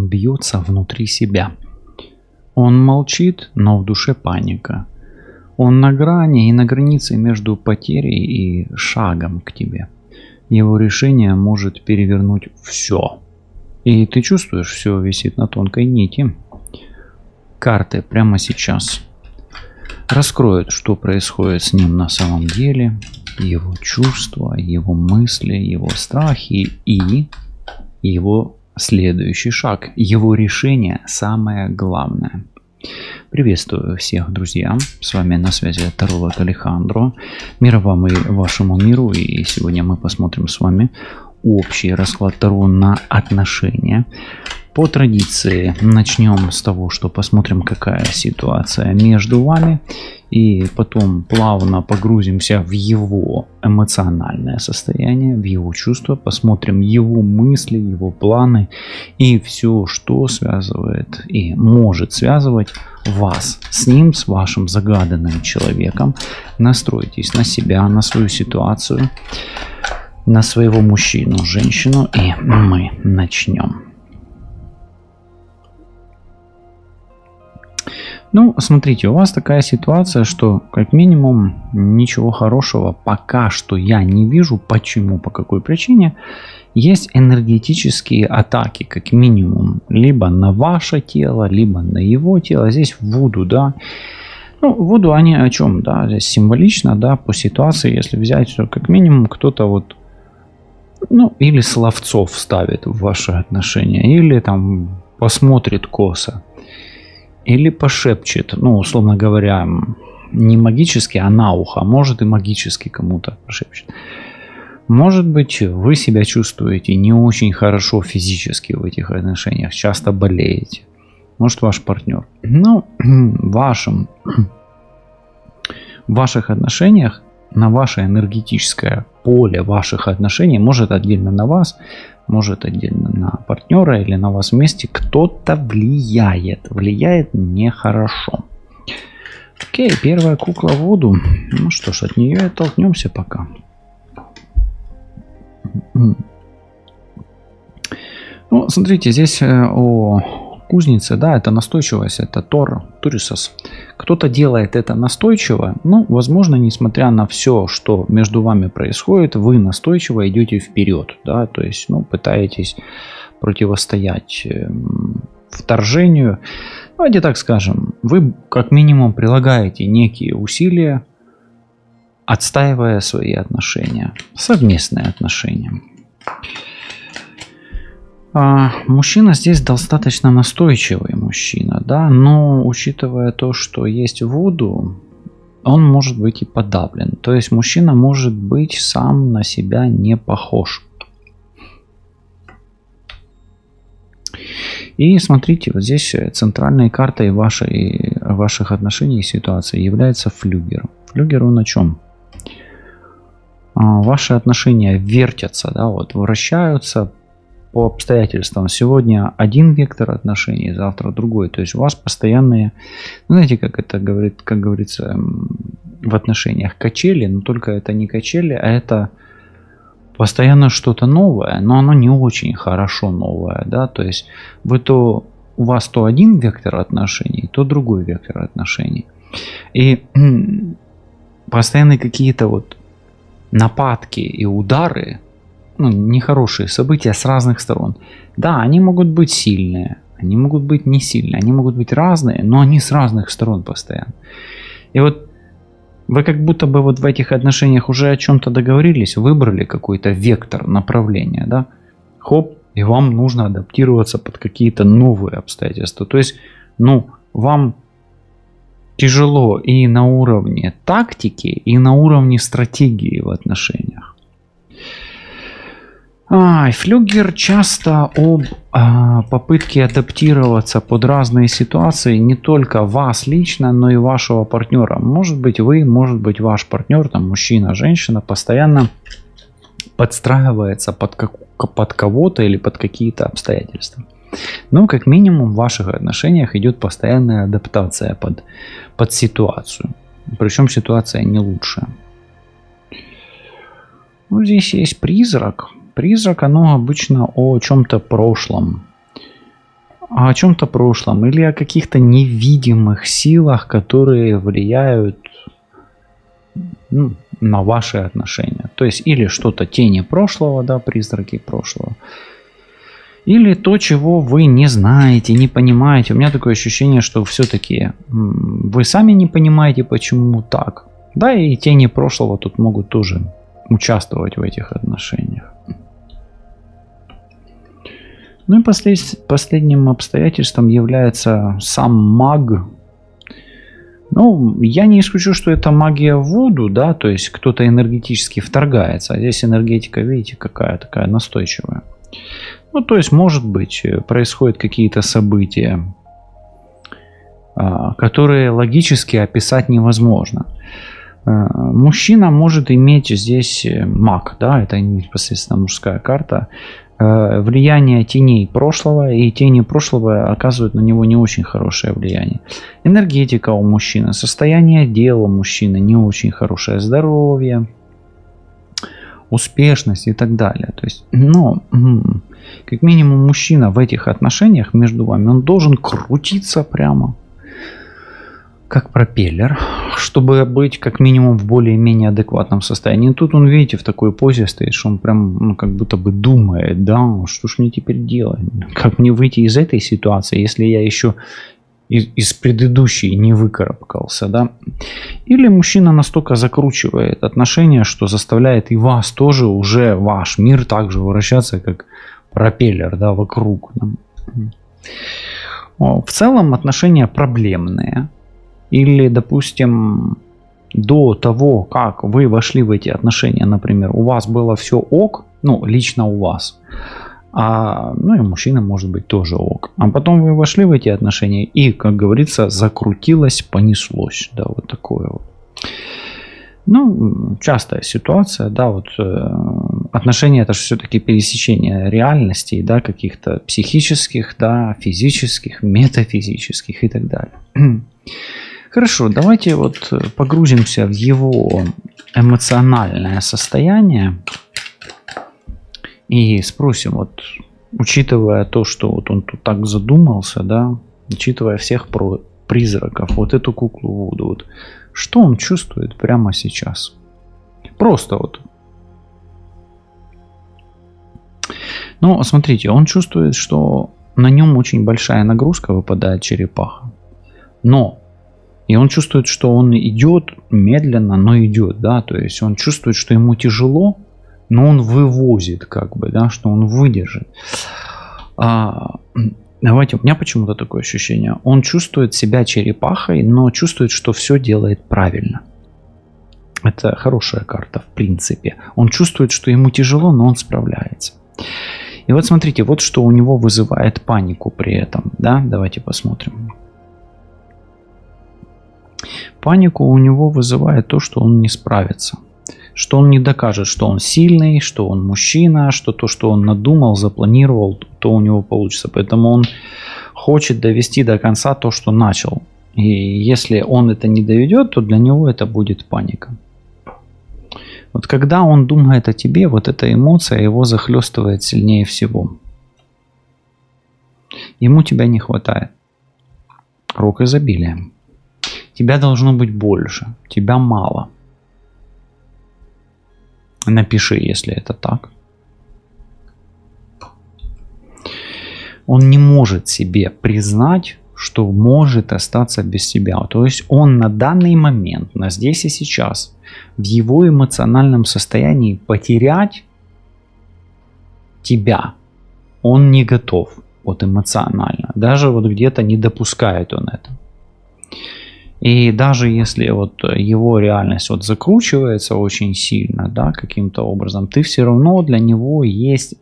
он бьется внутри себя. Он молчит, но в душе паника. Он на грани и на границе между потерей и шагом к тебе. Его решение может перевернуть все. И ты чувствуешь, все висит на тонкой нити. Карты прямо сейчас раскроют, что происходит с ним на самом деле, его чувства, его мысли, его страхи и его следующий шаг, его решение самое главное. Приветствую всех, друзья! С вами на связи Таролог Алехандро. Мир вам и вашему миру. И сегодня мы посмотрим с вами общий расклад Таро на отношения. По традиции начнем с того, что посмотрим, какая ситуация между вами. И потом плавно погрузимся в его эмоциональное состояние, в его чувства. Посмотрим его мысли, его планы и все, что связывает и может связывать вас с ним, с вашим загаданным человеком. Настройтесь на себя, на свою ситуацию, на своего мужчину, женщину, и мы начнем. Ну, смотрите, у вас такая ситуация, что как минимум ничего хорошего пока что я не вижу. Почему, по какой причине? Есть энергетические атаки, как минимум, либо на ваше тело, либо на его тело. Здесь вуду, да. Ну, вуду они о чем, да, здесь символично, да, по ситуации, если взять, что как минимум кто-то вот, ну, или словцов ставит в ваши отношения, или там посмотрит косо. Или пошепчет, ну, условно говоря, не магически, а на ухо, а может и магически кому-то пошепчет. Может быть, вы себя чувствуете не очень хорошо физически в этих отношениях, часто болеете. Может, ваш партнер. Ну, в ваших отношениях, на ваше энергетическое поле ваших отношений, может отдельно на вас, может отдельно на партнера или на вас вместе, кто-то влияет. Влияет нехорошо. Окей, первая кукла Вуду. Ну что ж, от нее и оттолкнемся пока. Ну, смотрите, здесь о кузнице, да, это настойчивость, это Турисос. Кто-то делает это настойчиво, ну, возможно, несмотря на все, что между вами происходит, вы настойчиво идете вперед, да, то есть, ну, пытаетесь противостоять вторжению. Давайте так скажем, вы как минимум прилагаете некие усилия, отстаивая свои отношения, совместные отношения. Мужчина здесь достаточно настойчивый мужчина, да, но учитывая то, что есть вуду, он может быть и подавлен. То есть мужчина может быть сам на себя не похож. И смотрите, вот здесь центральной картой ваших отношений и ситуации является флюгер. Флюгер он о чем? Ваши отношения вертятся, да, вот вращаются по обстоятельствам. Сегодня один вектор отношений, завтра другой. То есть у вас постоянные, знаете, как это говорит, как говорится в отношениях, качели, но только это не качели, а это постоянно что-то новое, но оно не очень хорошо новое, да, то есть у вас то один вектор отношений, то другой вектор отношений. И постоянные какие-то вот нападки и удары, ну, нехорошие события с разных сторон. Да, они могут быть сильные, они могут быть не сильные, они могут быть разные, но они с разных сторон постоянно. И вот вы как будто бы вот в этих отношениях уже о чем-то договорились, выбрали какой-то вектор направления, да, хоп, и вам нужно адаптироваться под какие-то новые обстоятельства. То есть, ну, вам тяжело и на уровне тактики, и на уровне стратегии в отношениях. Флюгер часто об попытке адаптироваться под разные ситуации не только вас лично, но и вашего партнера. Может быть вы, может быть ваш партнер, там мужчина, женщина, постоянно подстраивается под кого-то или под какие-то обстоятельства. Но как минимум в ваших отношениях идет постоянная адаптация под ситуацию. Причем ситуация не лучшая. Ну, здесь есть призрак. Призрак, оно обычно о чем-то прошлом. о чем-то прошлом или о каких-то невидимых силах, которые влияют, ну, на ваши отношения. То есть или что-то тени прошлого, да, призраки прошлого, или то, чего вы не знаете, не понимаете. У меня такое ощущение, что все-таки вы сами не понимаете, почему так. Да, и тени прошлого тут могут тоже участвовать в этих отношениях. Ну и последним обстоятельством является сам маг. Ну, я не исключу, что это магия Вуду, да, то есть кто-то энергетически вторгается. А здесь энергетика, видите, какая такая настойчивая. Ну, то есть, может быть, происходят какие-то события, которые логически описать невозможно. Мужчина может иметь здесь маг, да, это непосредственно мужская карта, влияние теней прошлого, и тени прошлого оказывают на него не очень хорошее влияние. Энергетика у мужчины, состояние дела у мужчины не очень хорошее, здоровье, успешность и так далее. То есть, ну, как минимум мужчина в этих отношениях между вами, он должен крутиться прямо как пропеллер, чтобы быть как минимум в более-менее адекватном состоянии. И тут он, видите, в такой позе стоит, что он прям, ну, как будто бы думает, да, что ж мне теперь делать? Как мне выйти из этой ситуации, если я еще из предыдущей не выкарабкался, да? Или мужчина настолько закручивает отношения, что заставляет и вас тоже, уже ваш мир также вращаться, как пропеллер, да, вокруг. Да? В целом отношения проблемные. Или, допустим, до того, как вы вошли в эти отношения, например, у вас было все ок, ну, лично у вас, ну и мужчина может быть тоже ок. А потом вы вошли в эти отношения и, как говорится, закрутилось, понеслось. Да, вот такое вот. Ну, частая ситуация, да, вот отношения это же все-таки пересечение реальностей, да, каких-то психических, да, физических, метафизических и так далее. Хорошо, давайте вот погрузимся в его эмоциональное состояние и спросим, вот, учитывая то, что вот он тут так задумался, да, учитывая всех призраков, вот эту куклу Вуду, вот, что он чувствует прямо сейчас? Просто вот. Ну, смотрите, он чувствует, что на нем очень большая нагрузка выпадает черепаха, но и он чувствует, что он идет медленно, но идет, да, то есть он чувствует, что ему тяжело, но он вывозит, как бы, да, что он выдержит. Давайте, у меня почему-то такое ощущение. Он чувствует себя черепахой, но чувствует, что все делает правильно. Это хорошая карта, в принципе. Он чувствует, что ему тяжело, но он справляется. И вот смотрите, вот что у него вызывает панику при этом, да, давайте посмотрим. Панику у него вызывает то, что он не справится. Что он не докажет, что он сильный, что он мужчина, что то, что он надумал, запланировал, то у него получится. Поэтому он хочет довести до конца то, что начал. И если он это не доведет, то для него это будет паника. Вот когда он думает о тебе, вот эта эмоция его захлестывает сильнее всего. Ему тебя не хватает. Рок изобилия. Тебя должно быть больше, тебя мало. Напиши, если это так. Он не может себе признать, что может остаться без себя. То есть он на данный момент, на здесь и сейчас, в его эмоциональном состоянии потерять тебя он не готов. Вот эмоционально. Даже вот где-то не допускает он это. И даже если вот его реальность вот закручивается очень сильно, да, каким-то образом, ты все равно для него есть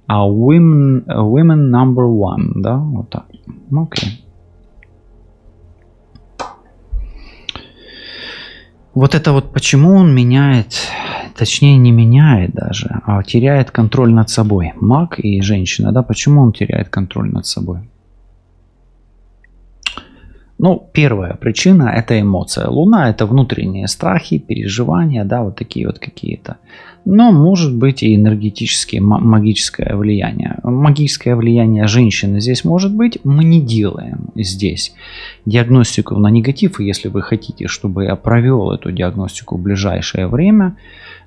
women number one, да, вот так. Окей. Вот это вот почему он меняет, точнее не меняет даже, а теряет контроль над собой. Маг и женщина, да, почему он теряет контроль над собой? Ну, первая причина – это эмоция. Луна – это внутренние страхи, переживания, да, вот такие вот какие-то. Но может быть и энергетическое, магическое влияние. Магическое влияние женщины здесь может быть. Мы не делаем здесь диагностику на негатив. И если вы хотите, чтобы я провел эту диагностику в ближайшее время,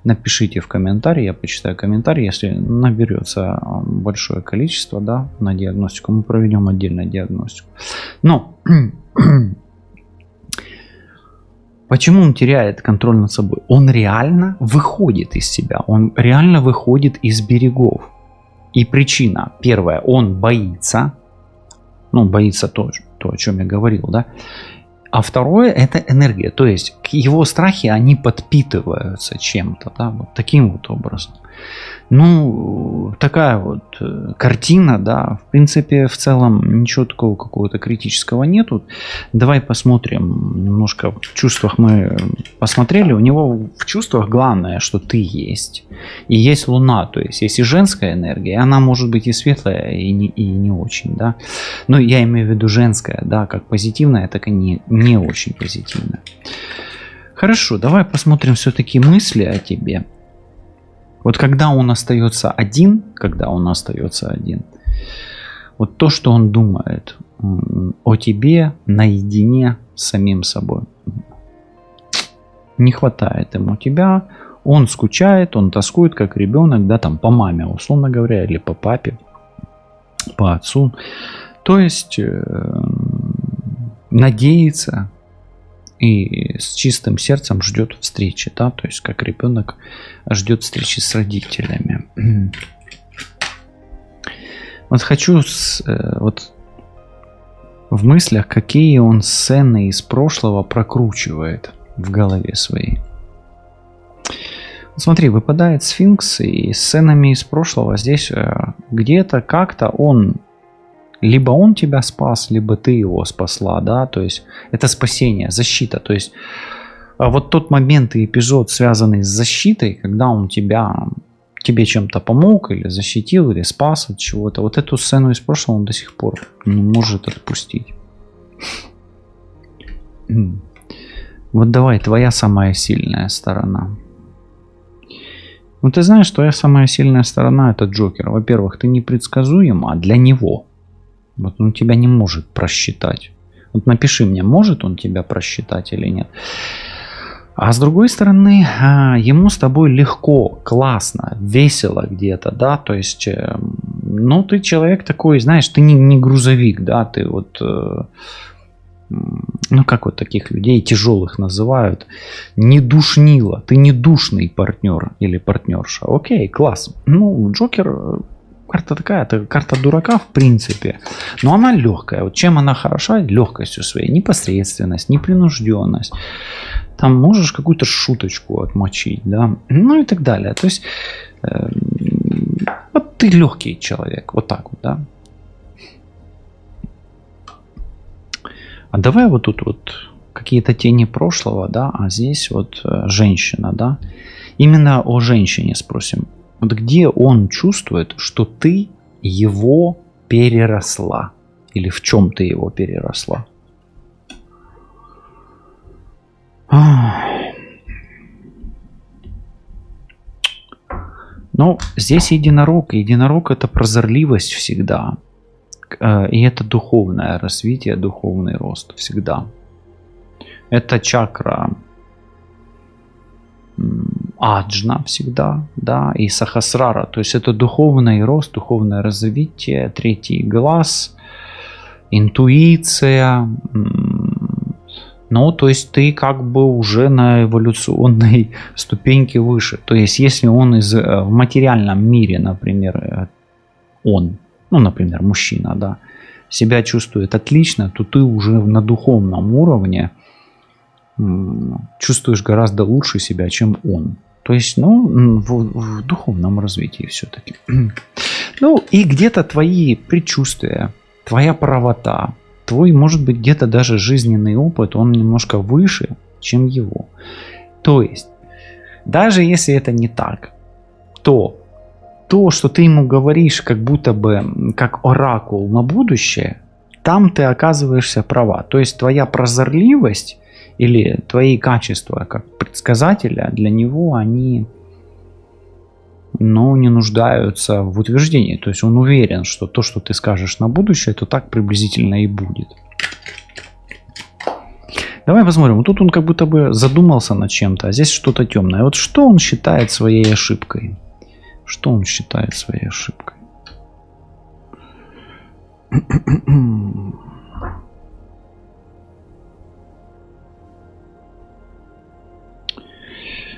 напишите в комментарии, я почитаю комментарии. Если наберется большое количество, да, на диагностику, мы проведем отдельную диагностику. Но почему он теряет контроль над собой? Он реально выходит из себя, он реально выходит из берегов. И причина первая, он боится, ну, боится то, о чем я говорил, да. А второе, это энергия, то есть его страхи, они подпитываются чем-то, да, вот таким вот образом. Ну, такая вот картина, да, в принципе, в целом ничего такого какого-то критического нету. Давай посмотрим немножко в чувствах, мы посмотрели, у него в чувствах главное, что ты есть, и есть Луна, то есть есть и женская энергия, она может быть и светлая, и не очень, да, но я имею в виду женская, да, как позитивная, так и не очень позитивная. Хорошо, давай посмотрим все-таки мысли о тебе. Вот когда он остается один, вот то, что он думает о тебе наедине с самим собой. Не хватает ему тебя, он скучает, он тоскует, как ребенок, да, там по маме, условно говоря, или по папе, по отцу. То есть надеется и с чистым сердцем ждет встречи, да, то есть как ребенок ждет встречи с родителями. Вот хочу вот в мыслях, какие он сцены из прошлого прокручивает в голове своей. Смотри, выпадает сфинкс, и сценами из прошлого здесь где-то как-то он либо он тебя спас, либо ты его спасла, да, то есть это спасение, защита, то есть вот тот момент и эпизод, связанный с защитой, когда он тебе чем-то помог, или защитил, или спас от чего-то, вот эту сцену из прошлого он до сих пор не может отпустить. Вот давай, твоя самая сильная сторона. Ну ты знаешь, твоя самая сильная сторона — это Джокер. Во-первых, ты непредсказуема для него. Вот он тебя не может просчитать. Вот напиши мне, может он тебя просчитать или нет. А с другой стороны, ему с тобой легко, классно, весело где-то, да, то есть, ну, ты человек такой, знаешь, ты не грузовик, да, ты вот, ну, как вот таких людей тяжелых называют, не душнило, ты не душный партнер или партнерша. Окей, класс. Ну, Джокер... Карта такая, это карта дурака в принципе, но она легкая. Вот чем она хороша? Легкостью своей. Непосредственность, непринужденность. Там можешь какую-то шуточку отмочить, да, ну и так далее. То есть вот ты легкий человек, вот так вот, да. А давай вот тут вот какие-то тени прошлого, да, а здесь вот женщина, да. Именно о женщине спросим. Вот где он чувствует, что ты его переросла? Или в чем ты его переросла? Ну, здесь единорог. Единорог — это прозорливость всегда. И это духовное развитие, духовный рост всегда. Это чакра Аджна всегда, да, и Сахасрара, то есть это духовный рост, духовное развитие, третий глаз, интуиция, ну, то есть ты как бы уже на эволюционной ступеньке выше, то есть если он в материальном мире, например, он, ну, например, мужчина, да, себя чувствует отлично, то ты уже на духовном уровне чувствуешь гораздо лучше себя, чем он. То есть, ну, в духовном развитии все-таки. Ну, и где-то твои предчувствия, твоя правота, твой, может быть, где-то даже жизненный опыт, он немножко выше, чем его. То есть, даже если это не так, то, что ты ему говоришь, как будто бы, как оракул на будущее, там ты оказываешься права. То есть твоя прозорливость или твои качества как предсказателя для него, они, не нуждаются в утверждении. То есть он уверен, что то, что ты скажешь на будущее, то так приблизительно и будет. Давай посмотрим. Вот тут он как будто бы задумался над чем-то, а здесь что-то темное. Вот что он считает своей ошибкой? Что он считает своей ошибкой?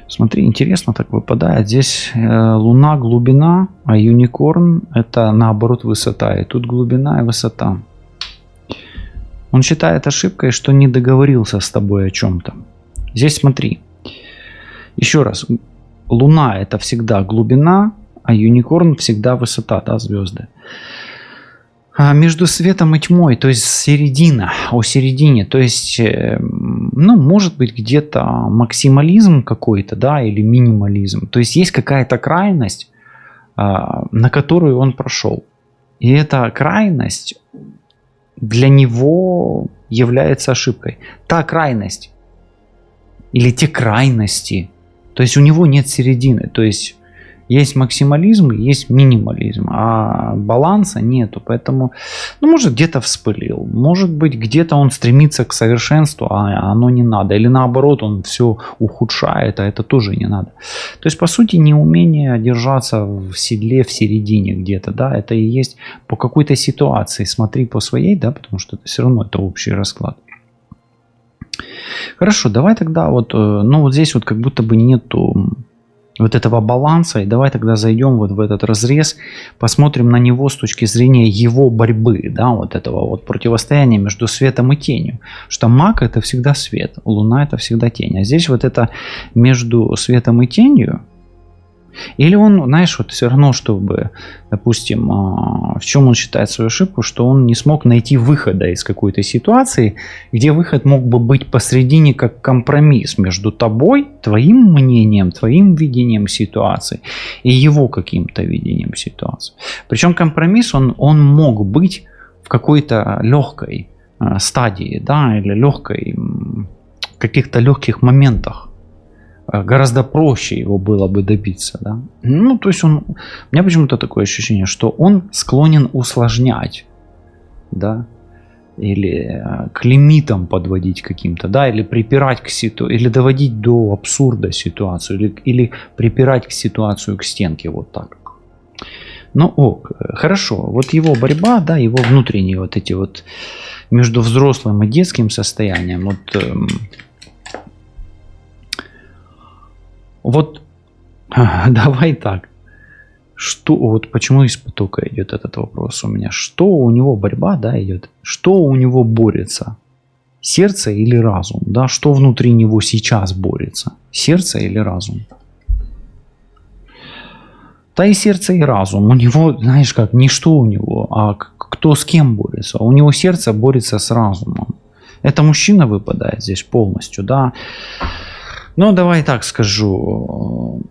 Смотри, интересно так выпадает. Здесь Луна, глубина, а Юникорн это наоборот высота. И тут глубина и высота. Он считает ошибкой, что не договорился с тобой о чем-то. Здесь смотри. Еще раз. Луна это всегда глубина, а Юникорн всегда высота, да, звезды. А между светом и тьмой, то есть середина, о середине, то есть, может быть где-то максимализм какой-то, да, или минимализм. То есть есть какая-то крайность, на которую он прошел. И эта крайность для него является ошибкой. Та крайность или те крайности, то есть у него нет середины, то есть есть максимализм, есть минимализм, а баланса нету, поэтому, может где-то вспылил, может быть где-то он стремится к совершенству, а оно не надо, или наоборот он все ухудшает, а это тоже не надо. То есть по сути неумение держаться в седле в середине где-то, да, это и есть по какой-то ситуации, смотри по своей, да, потому что это все равно это общий расклад. Хорошо, давай тогда вот здесь вот как будто бы нету вот этого баланса, и давай тогда зайдем вот в этот разрез, посмотрим на него с точки зрения его борьбы, да, вот этого вот противостояния между светом и тенью, что маг это всегда свет, луна это всегда тень, а здесь вот это между светом и тенью, или он, знаешь, вот все равно, чтобы, допустим, в чем он считает свою ошибку, что он не смог найти выхода из какой-то ситуации, где выход мог бы быть посредине как компромисс между тобой, твоим мнением, твоим видением ситуации и его каким-то видением ситуации. Причем компромисс, он мог быть в какой-то легкой стадии, да, или каких-то легких моментах. Гораздо проще его было бы добиться, да. То есть у меня почему-то такое ощущение, что он склонен усложнять, да, или к лимитам подводить каким-то, да, или припирать к ситуации, или доводить до абсурда ситуацию, или припирать к ситуацию к стенке, вот так. Хорошо, вот его борьба, да, его внутренние вот эти вот между взрослым и детским состоянием, вот давай так. Почему из потока идет этот вопрос у меня? Что у него борьба, да, идет? Что у него борется? Сердце или разум? Да, что внутри него сейчас борется? Сердце или разум? Да и сердце, и разум. У него, знаешь как, не что у него, а кто с кем борется. У него сердце борется с разумом. Это мужчина выпадает здесь полностью, да. Давай так скажу.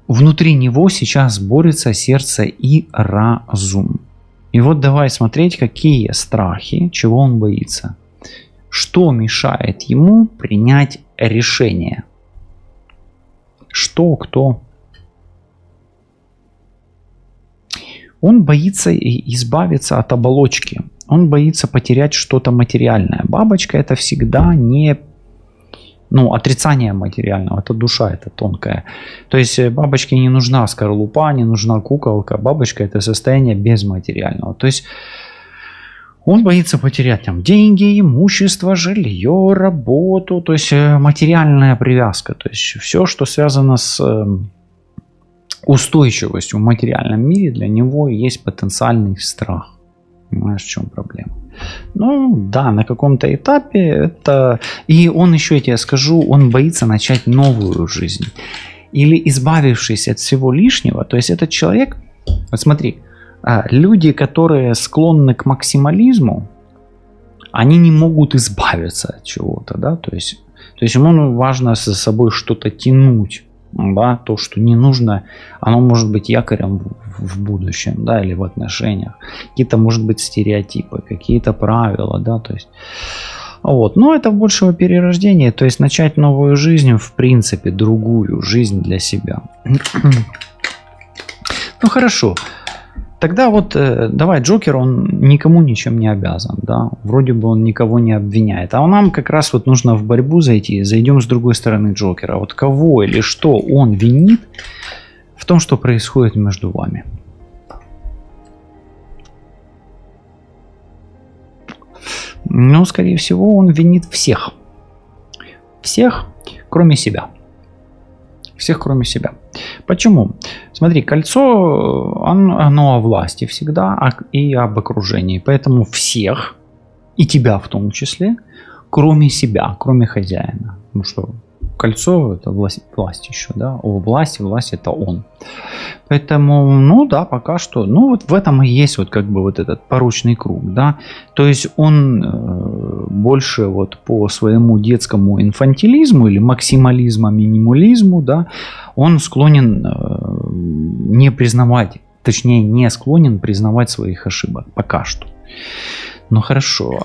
Внутри него сейчас борется сердце и разум. И вот давай смотреть, какие страхи, чего он боится. Что мешает ему принять решение? Кто? Он боится избавиться от оболочки. Он боится потерять что-то материальное. Бабочка это всегда не отрицание материального, это душа, это тонкая. То есть бабочке не нужна скорлупа, не нужна куколка. Бабочка это состояние безматериального. То есть он боится потерять там деньги, имущество, жилье, работу. То есть материальная привязка. То есть все, что связано с устойчивостью в материальном мире, для него есть потенциальный страх. Понимаешь, в чем проблема? Да, на каком-то этапе это... И он еще, я тебе скажу, он боится начать новую жизнь. Или избавившись от всего лишнего. То есть этот человек... Вот смотри, люди, которые склонны к максимализму, они не могут избавиться от чего-то, да? То есть ему важно за собой что-то тянуть. Да, то, что не нужно, оно может быть якорем в будущем, да, или в отношениях. Какие-то, может быть, стереотипы, какие-то правила, да, то есть. Вот. Но это большего перерождения, то есть начать новую жизнь, в принципе, другую жизнь для себя. Ну хорошо. Тогда вот давай, Джокер, он никому ничем не обязан, да, вроде бы он никого не обвиняет, а нам как раз вот нужно в борьбу зайти, зайдем с другой стороны Джокера, вот кого или что он винит в том, что происходит между вами. Ну, скорее всего, он винит всех. Всех, кроме себя. Всех, кроме себя. Почему? Смотри, кольцо, оно о власти всегда и об окружении. Поэтому всех, и тебя в том числе, кроме себя, кроме хозяина. Ну что, кольцо это власть еще, да? О, власть это он. Поэтому, ну да, пока что. Ну вот в этом и есть вот как бы вот этот порочный круг, да. То есть он больше вот по своему детскому инфантилизму или максимализму, минимализму, да, он склонен не признавать, точнее не склонен признавать своих ошибок пока что. Ну хорошо,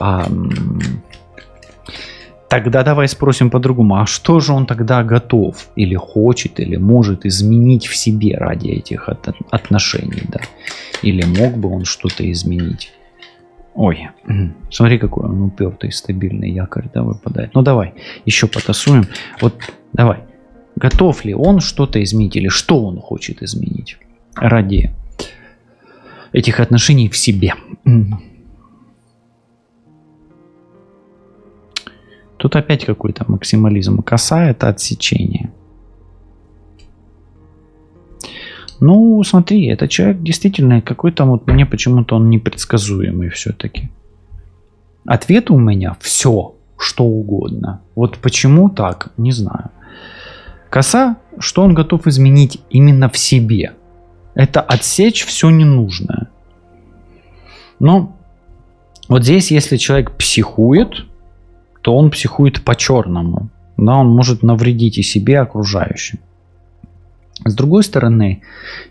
тогда давай спросим по-другому, а что же он тогда готов или хочет, или может изменить в себе ради этих отношений, да? Или мог бы он что-то изменить? Ой, смотри, какой он упертый, стабильный якорь, да, выпадает. Ну давай, еще потасуем. Вот давай, готов ли он что-то изменить, или что он хочет изменить ради этих отношений в себе? Тут опять какой-то максимализм. Коса — это отсечение. Ну, смотри, этот человек действительно какой-то, вот мне почему-то он непредсказуемый все-таки. Ответ у меня все, что угодно. Вот почему так, не знаю. Коса, что он готов изменить именно в себе. Это отсечь все ненужное. Но вот здесь, если человек психует, то он психует по-черному. Да, он может навредить и себе, и окружающим. С другой стороны,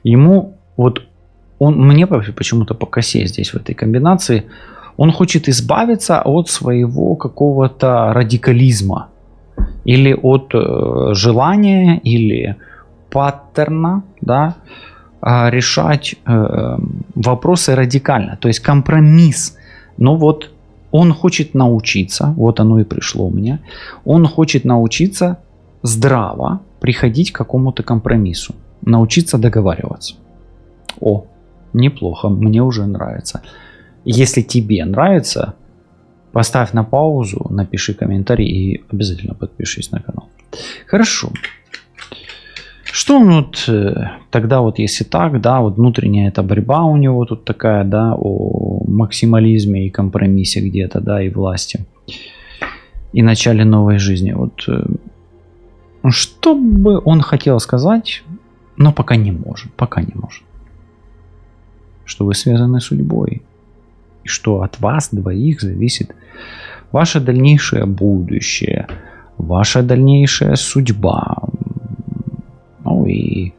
ему вот мне почему-то по косе здесь в этой комбинации, он хочет избавиться от своего какого-то радикализма или от желания или паттерна, да, решать вопросы радикально, то есть компромисс. Но вот он хочет научиться, вот оно и пришло мне, он хочет научиться здраво приходить к какому-то компромиссу, научиться договариваться. О, неплохо, мне уже нравится. Если тебе нравится, поставь на паузу, напиши комментарий и обязательно подпишись на канал. Хорошо. Что вот тогда вот если так, да, вот внутренняя эта борьба у него тут такая, да, о максимализме и компромиссе где-то, да, и власти, и начале новой жизни. Вот что бы он хотел сказать, но пока не может, Что вы связаны судьбой, и что от вас двоих зависит ваше дальнейшее будущее, ваша дальнейшая судьба. Ну и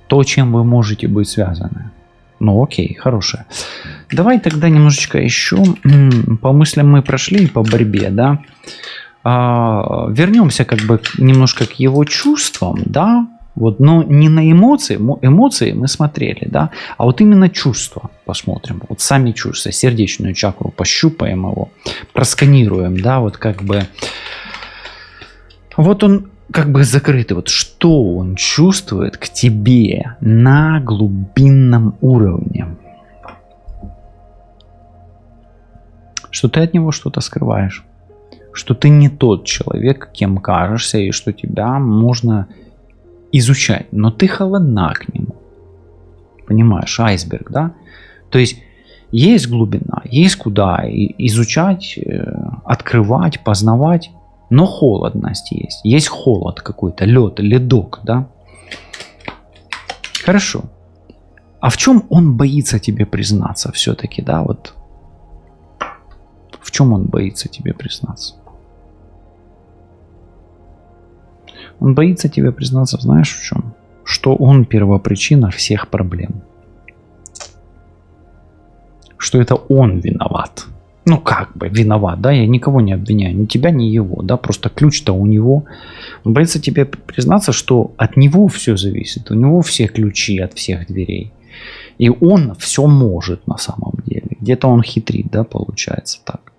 то, чем вы можете быть связаны. Ну окей, хорошее. Давай тогда немножечко еще по мыслям мы прошли, по борьбе, да. Вернемся как бы немножко к его чувствам, да. Вот, но не на эмоции, эмоции мы смотрели, да, а вот именно чувства посмотрим, вот сами чувства, сердечную чакру пощупаем его, просканируем, да, вот как бы, вот он как бы закрытый, вот что он чувствует к тебе на глубинном уровне, что ты от него что-то скрываешь, что ты не тот человек, кем кажешься, и что тебя можно изучать, но ты холодна к нему. Понимаешь, айсберг, да? То есть есть глубина, есть куда изучать, открывать, познавать, но холодность есть. Есть холод какой-то, лед, ледок, да? Хорошо. А в чем он боится тебе признаться все-таки, да? Вот в чем он боится тебе признаться? Он боится тебе признаться, знаешь в чем? Что он первопричина всех проблем. Что это он виноват. Ну как бы виноват, да, я никого не обвиняю, ни тебя, ни его, да, просто ключ-то у него. Он боится тебе признаться, что от него все зависит, у него все ключи от всех дверей. И он все может на самом деле. Где-то он хитрит, да, получается так.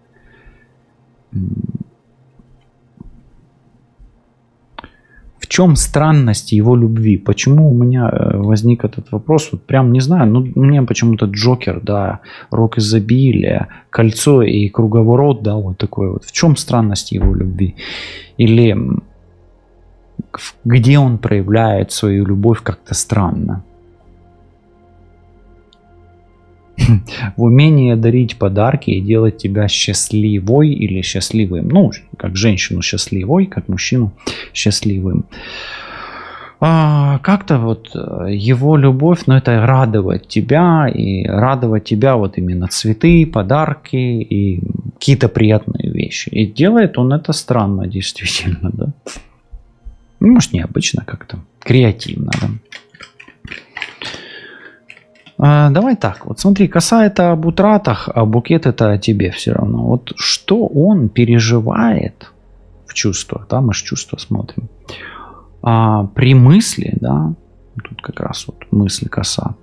В чем странность его любви? Почему у меня возник этот вопрос? Вот прям не знаю, но мне почему-то Джокер, да, рок изобилия, кольцо и круговорот, да, вот такой вот. В чем странность его любви? Или где он проявляет свою любовь как-то странно? В умении дарить подарки и делать тебя счастливой или счастливым. Ну, как женщину счастливой, как мужчину счастливым. Как-то вот его любовь, ну, это радовать тебя. И радовать тебя вот именно цветы, подарки и какие-то приятные вещи. И делает он это странно, действительно, да. Ну, может, необычно как-то. Креативно, да. Давай так, вот смотри, коса это об утратах, а букет это о тебе все равно. Вот что он переживает в чувствах, да, мы же чувства смотрим. При мысли, да, тут как раз вот мысль коса,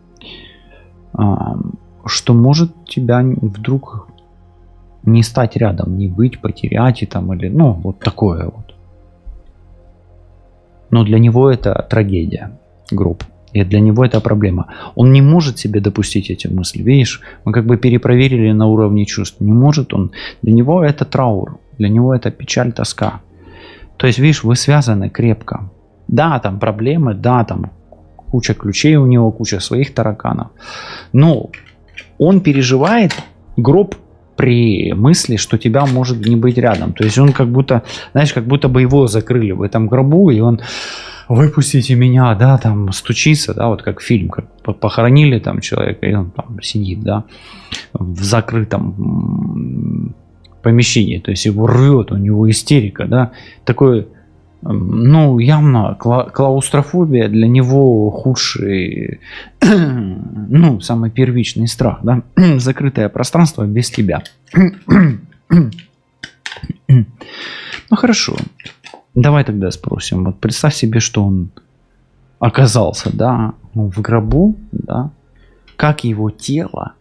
что может тебя вдруг не стать рядом, не быть, потерять и там, или, ну, вот такое вот. Но для него это трагедия, грубо. И для него это проблема. Он не может себе допустить эти мысли. Видишь, мы как бы перепроверили на уровне чувств. Не может он. Для него это траур. Для него это печаль, тоска. То есть, видишь, вы связаны крепко. Да, там проблемы, да, там куча ключей у него, куча своих тараканов. Но он переживает гроб при мысли, что тебя может не быть рядом. То есть он как будто, знаешь, как будто бы его закрыли в этом гробу, и он... Выпустите меня, да, там стучится, да, вот как фильм, как похоронили там человека, и он там сидит, да, в закрытом помещении, то есть его рвет, у него истерика, да, такой, ну, явно клаустрофобия для него худший, ну, самый первичный страх, да, закрытое пространство без тебя. Ну, хорошо. Давай тогда спросим. Вот представь себе, что он оказался, да, в гробу, да, как его тело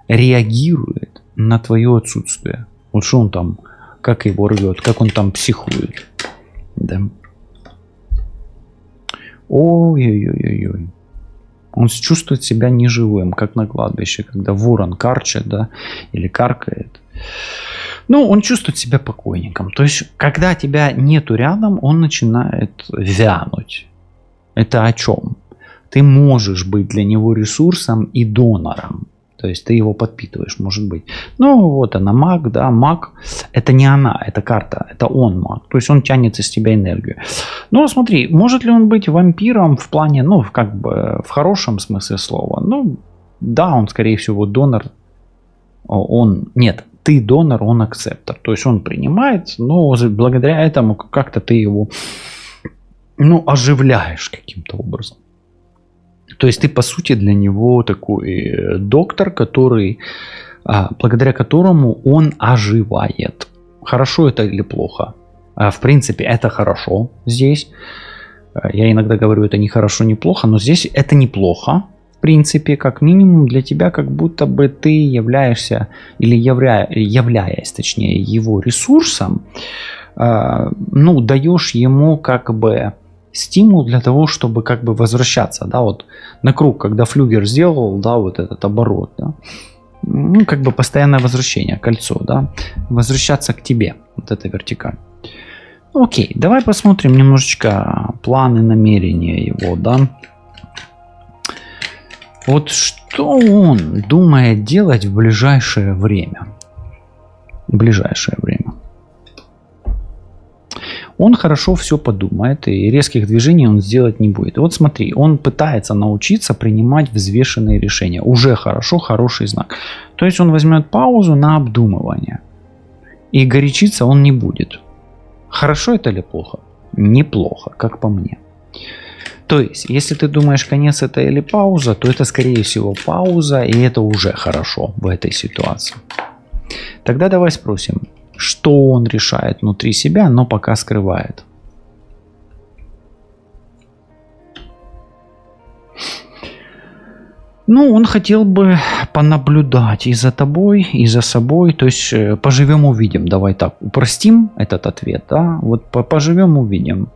реагирует на твое отсутствие. Вот что он там, как его рвет, как он там психует. Да. Ой-ой-ой-ой. Он чувствует себя неживым, как на кладбище, когда ворон карчет, да, или каркает. Ну, он чувствует себя покойником. То есть, когда тебя нету рядом, он начинает вянуть. Это о чем? Ты можешь быть для него ресурсом и донором. То есть, ты его подпитываешь, может быть. Ну, вот она, маг, да, маг. Это не она, это карта, это он маг. То есть, он тянет из тебя энергию. Ну, смотри, может ли он быть вампиром в плане, ну, как бы, в хорошем смысле слова? Ну, да, он, скорее всего, донор. Нет. Ты донор, он акцептор. То есть он принимает, но благодаря этому как-то ты его, ну, оживляешь каким-то образом. То есть ты, по сути, для него такой доктор, который, благодаря которому он оживает. Хорошо это или плохо? В принципе, это хорошо здесь. Я иногда говорю, это не хорошо, не плохо, но здесь это неплохо. В принципе, как минимум для тебя, как будто бы ты являешься, или являясь, точнее, его ресурсом, ну, даешь ему как бы стимул для того, чтобы как бы возвращаться, да, вот на круг, когда флюгер сделал, да, вот этот оборот, да, ну, как бы постоянное возвращение, кольцо, да, возвращаться к тебе, вот эта вертикаль. Окей, давай посмотрим немножечко планы, намерения его, да. Вот что он думает делать в ближайшее время? В ближайшее время. Он хорошо все подумает, и резких движений он сделать не будет. Вот смотри, он пытается научиться принимать взвешенные решения. Уже хорошо, хороший знак. То есть он возьмет паузу на обдумывание. И горячиться он не будет. Хорошо это или плохо? неплохо, как по мне. То есть, если ты думаешь, конец это или пауза, то это скорее всего пауза, и это уже хорошо в этой ситуации. Тогда давай спросим, что он решает внутри себя, но пока скрывает. Ну, он хотел бы понаблюдать и за тобой, и за собой. То есть поживем увидим. Давай так, упростим этот ответ. Да? Вот поживем увидим.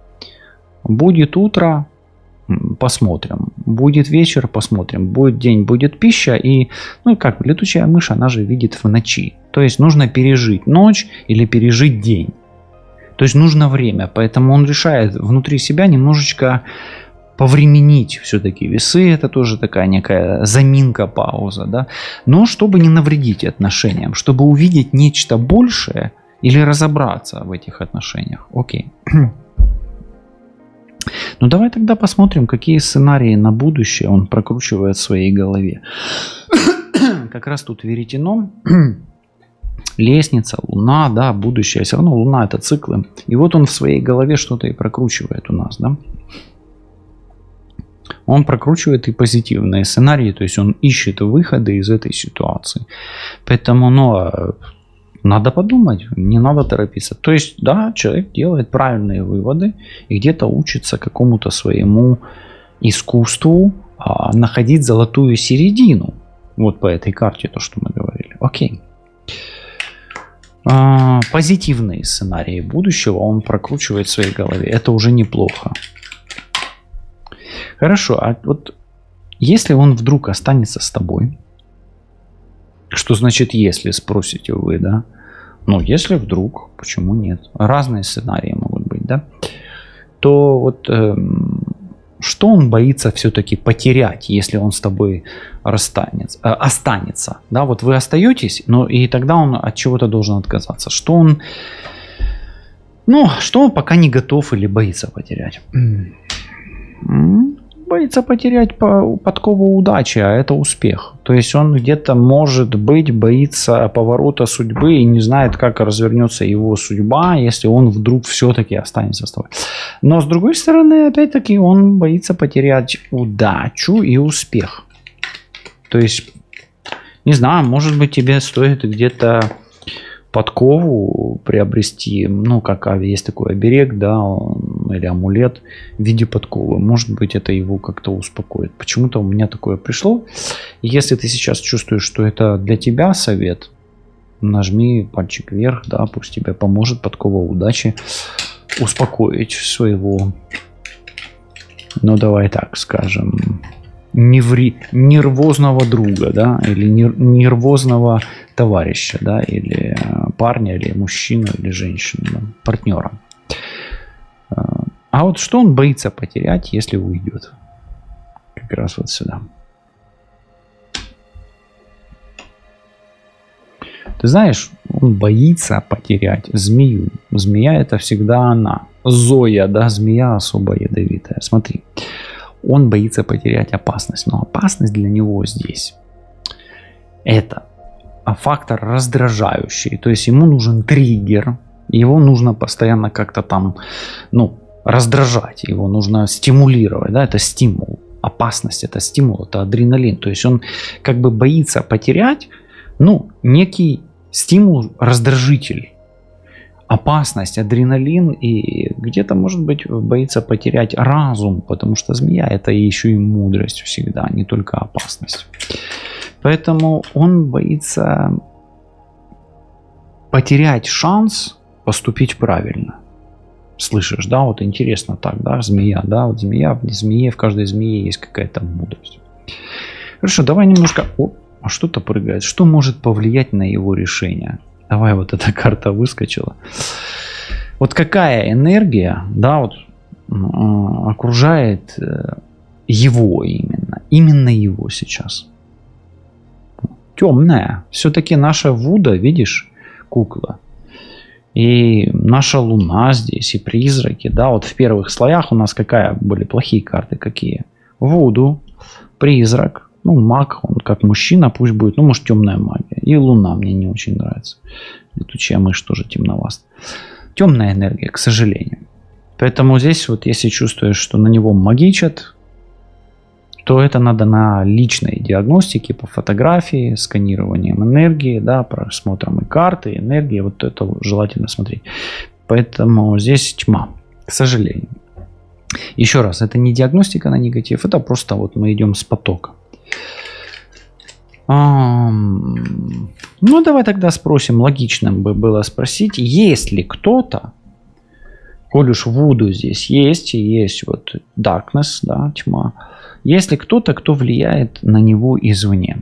Будет утро, посмотрим. Будет вечер, посмотрим. Будет день, будет пища. И, ну, как летучая мышь, она же видит в ночи. То есть нужно пережить ночь или пережить день. То есть нужно время. Поэтому он решает внутри себя немножечко повременить все-таки. Весы это тоже такая некая заминка, пауза, да. Но чтобы не навредить отношениям, чтобы увидеть нечто большее или разобраться в этих отношениях. Окей. Ну давай тогда посмотрим, какие сценарии на будущее он прокручивает в своей голове. Как раз тут веретено, лестница, луна, да, будущее. Все равно луна это циклы. И вот он в своей голове что-то и прокручивает у нас, да. Он прокручивает и позитивные сценарии, то есть он ищет выходы из этой ситуации. Поэтому, надо подумать, не надо торопиться. То есть, да, человек делает правильные выводы и где-то учится какому-то своему искусству находить золотую середину. Вот по этой карте то, что мы говорили. Окей. Позитивные сценарии будущего он прокручивает в своей голове. Это уже неплохо. Хорошо, а вот если он вдруг останется с тобой, что значит если, спросите вы, да? Ну, если вдруг, почему нет? Разные сценарии могут быть, да? То вот что он боится все-таки потерять, если он с тобой останется? Да, вот вы остаетесь, но и тогда он от чего-то должен отказаться. Что он пока не готов или боится потерять? Боится потерять подкову удачи, а это успех. То есть он где-то, может быть, боится поворота судьбы и не знает, как развернется его судьба, если он вдруг все-таки останется с тобой. Но с другой стороны, опять-таки, он боится потерять удачу и успех. То есть, не знаю, может быть, тебе стоит где-то подкову приобрести, ну, как есть такой оберег, да, или амулет в виде подковы. Может быть, это его как-то успокоит. Почему-то у меня такое пришло. Если ты сейчас чувствуешь, что это для тебя совет, нажми пальчик вверх, да, пусть тебе поможет подкова удачи успокоить своего, ну, давай так скажем, нервозного друга, да, или нервозного товарища, да, или парня, или мужчину, или женщину, да, партнера. А вот что он боится потерять, если уйдет? Как раз вот сюда. Ты знаешь, он боится потерять змею. Змея это всегда она. Зоя, да, змея особо ядовитая. Смотри. Он боится потерять опасность. Но опасность для него здесь это фактор раздражающий. То есть ему нужен триггер. Его нужно постоянно как-то там, раздражать. Его нужно стимулировать. Да? Это стимул. Опасность это стимул, это адреналин. То есть он как бы боится потерять, некий стимул-раздражитель. Опасность, адреналин и где-то, может быть, боится потерять разум, потому что змея это еще и мудрость всегда, не только опасность. Поэтому он боится потерять шанс поступить правильно. Слышишь, да, вот интересно так, да, змея, да, вот змея, в змее, в каждой змее есть какая-то мудрость. Хорошо, давай немножко, что-то прыгает, что может повлиять на его решение? Давай, вот эта карта выскочила. Вот какая энергия, да, вот окружает его именно его сейчас. Темная. Все-таки наша Вуда, видишь, кукла. И наша Луна здесь, и призраки, да, вот в первых слоях у нас были плохие карты какие? Вуду, призрак. Маг, он как мужчина, пусть будет, может, темная магия. И Луна мне не очень нравится. Летучая мышь тоже темновласт. Темная энергия, к сожалению. Поэтому здесь вот если чувствуешь, что на него магичат, то это надо на личной диагностике по фотографии, сканированием энергии, да, просмотром и карты, и энергии. Вот это желательно смотреть. Поэтому здесь тьма, к сожалению. Еще раз, это не диагностика на негатив, это просто вот мы идем с потока. Ну, давай тогда спросим, логичным бы было спросить, есть ли кто-то, коль уж Вуду здесь есть, и есть вот darkness, да, тьма, есть ли кто-то, кто влияет на него извне?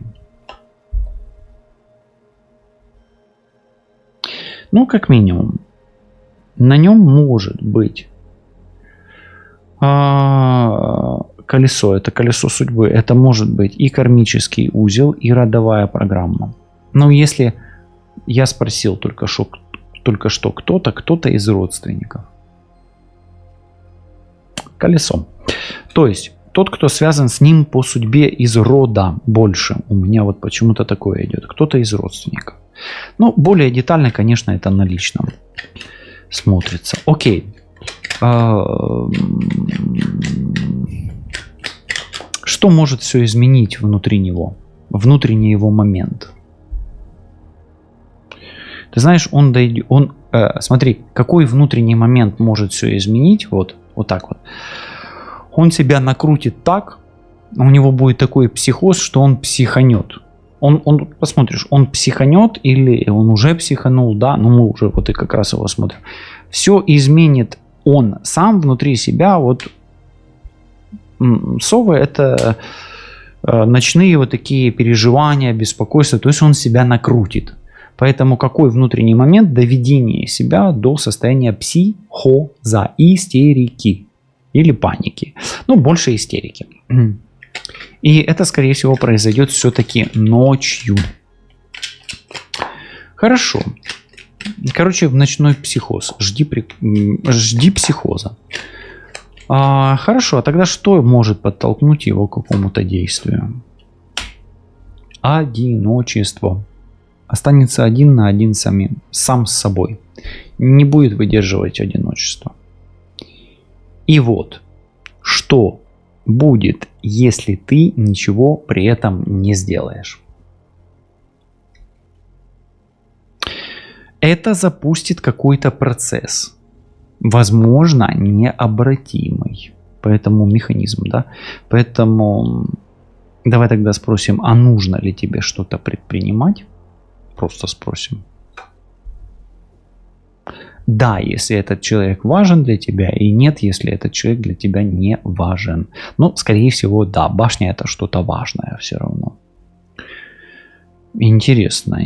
Ну, как минимум, на нем может быть колесо, это колесо судьбы, это может быть и кармический узел, и родовая программа. Но если я спросил только что кто-то из родственников. Колесо. То есть тот, кто связан с ним по судьбе из рода больше. У меня вот почему-то такое идет. Кто-то из родственников. Ну, более детально, конечно, это на личном смотрится. Окей. Что может все изменить внутри него? Внутренний его момент. Ты знаешь, смотри, какой внутренний момент может все изменить? Вот так вот. Он себя накрутит так, у него будет такой психоз, что он психанет. Он посмотришь, он психанет или он уже психанул, да, но мы уже вот и как раз его смотрим. Все изменит он сам внутри себя. Вот совы — это ночные вот такие переживания, беспокойства, то есть он себя накрутит. Поэтому какой внутренний момент доведения себя до состояния психоза, истерики или паники. Ну, больше истерики. И это, скорее всего, произойдет все-таки ночью. Хорошо. Короче, в ночной психоз. Жди психоза. Хорошо, а тогда что может подтолкнуть его к какому-то действию? Одиночество. Останется один на один сам с собой. Не будет выдерживать одиночество. И вот, что будет, если ты ничего при этом не сделаешь? Это запустит какой-то процесс, возможно, необратимый. Поэтому механизм, да? Поэтому давай тогда спросим, а нужно ли тебе что-то предпринимать? Просто спросим. Да, если этот человек важен для тебя, и нет, если этот человек для тебя не важен. Ну, скорее всего, да, башня — это что-то важное все равно. Интересно.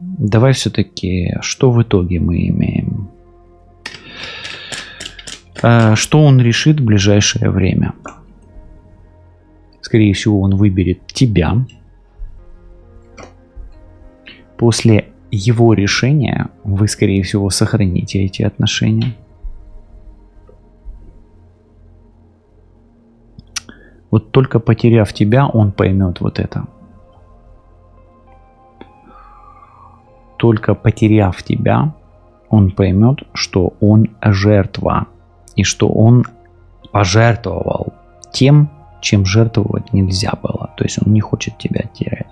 Давай все-таки, что в итоге мы имеем? Что он решит в ближайшее время? Скорее всего, он выберет тебя. После его решения вы, скорее всего, сохраните эти отношения. Вот только потеряв тебя, он поймет вот это. Только потеряв тебя, он поймет, что он жертва. И что он пожертвовал тем, чем жертвовать нельзя было. То есть он не хочет тебя терять.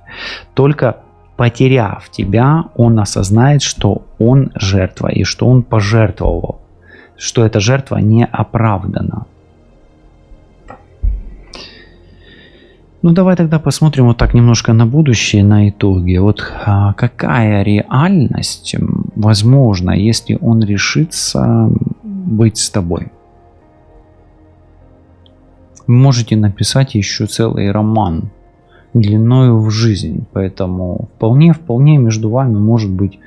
Только потеряв тебя, он осознает, что он жертва и что он пожертвовал. Что эта жертва не оправдана. Ну, давай тогда посмотрим вот так немножко на будущее, на итоги. Вот какая реальность возможна, если он решится быть с тобой? Вы можете написать еще целый роман длиною в жизнь, поэтому вполне между вами может быть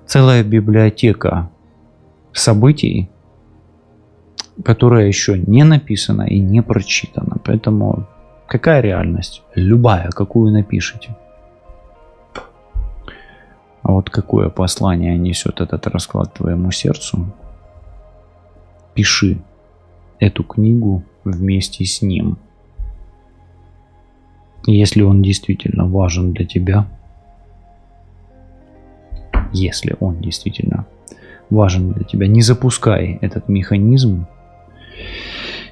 целая библиотека событий, которая еще не написана и не прочитана. Поэтому какая реальность? Любая, какую напишите. А вот какое послание несет этот расклад твоему сердцу? Пиши эту книгу вместе с ним. Если он действительно важен для тебя, если он действительно важен для тебя. Не запускай этот механизм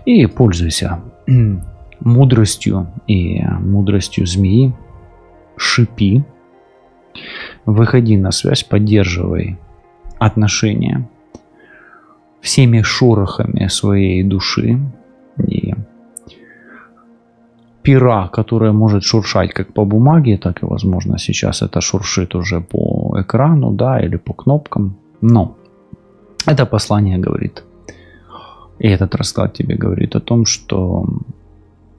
и пользуйся мудростью и мудростью змеи. Шипи, выходи на связь, поддерживай отношения всеми шорохами своей души и пера, которая может шуршать как по бумаге, так и, возможно, сейчас это шуршит уже по экрану, да, или по кнопкам. Но это послание говорит, и этот расклад тебе говорит о том, что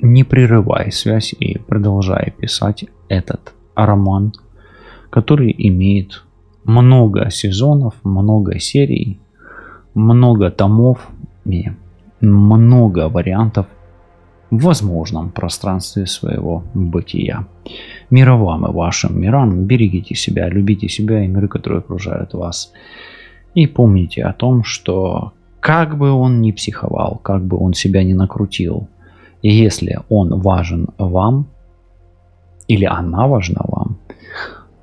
не прерывай связь и продолжай писать этот роман, который имеет много сезонов, много серий, много томов и много вариантов в возможном пространстве своего бытия. Мира вам и вашим мирам. Берегите себя, любите себя и миры, которые окружают вас. И помните о том, что как бы он ни психовал, как бы он себя ни накрутил, и если он важен вам, или она важна вам,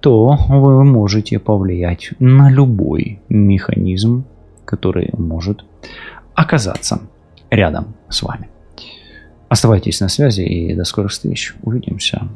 то вы можете повлиять на любой механизм, который может оказаться рядом с вами. Оставайтесь на связи и до скорых встреч. Увидимся.